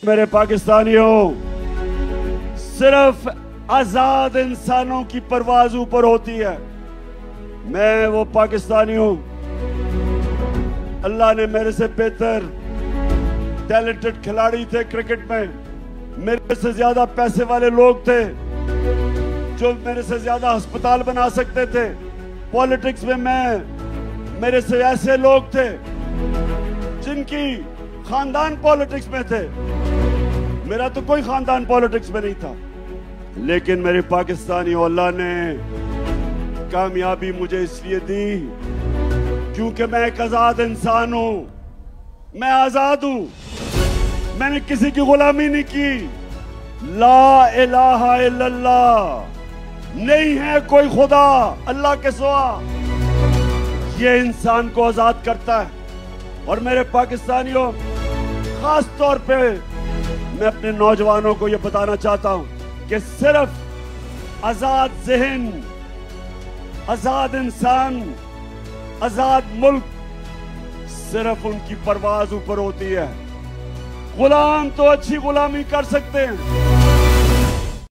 मेरे पाकिस्तानियों, सिर्फ आजाद इंसानों की परवाज ऊपर होती है। मैं वो पाकिस्तानी हूं, अल्लाह ने मेरे से बेहतर टैलेंटेड खिलाड़ी थे क्रिकेट में, मेरे से ज्यादा पैसे वाले लोग थे जो मेरे से ज्यादा अस्पताल बना सकते थे। पॉलिटिक्स में मेरे से ऐसे लोग थे जिनकी खानदान पॉलिटिक्स में थे, मेरा तो कोई खानदान पॉलिटिक्स में नहीं था। लेकिन मेरे पाकिस्तानी अल्लाह ने कामयाबी मुझे इसलिए दी क्योंकि मैं एक आजाद इंसान हूं, मैं आजाद हूं, मैंने किसी की गुलामी नहीं की। ला इलाहा इल्लल्लाह, नहीं है कोई खुदा अल्लाह के सिवा, ये इंसान को आजाद करता है। और मेरे पाकिस्तानियों, खास तौर पे मैं अपने नौजवानों को यह बताना चाहता हूं कि सिर्फ आजाद ज़हन, आजाद इंसान, आजाद मुल्क, सिर्फ उनकी परवाज ऊपर होती है। गुलाम तो अच्छी गुलामी कर सकते हैं,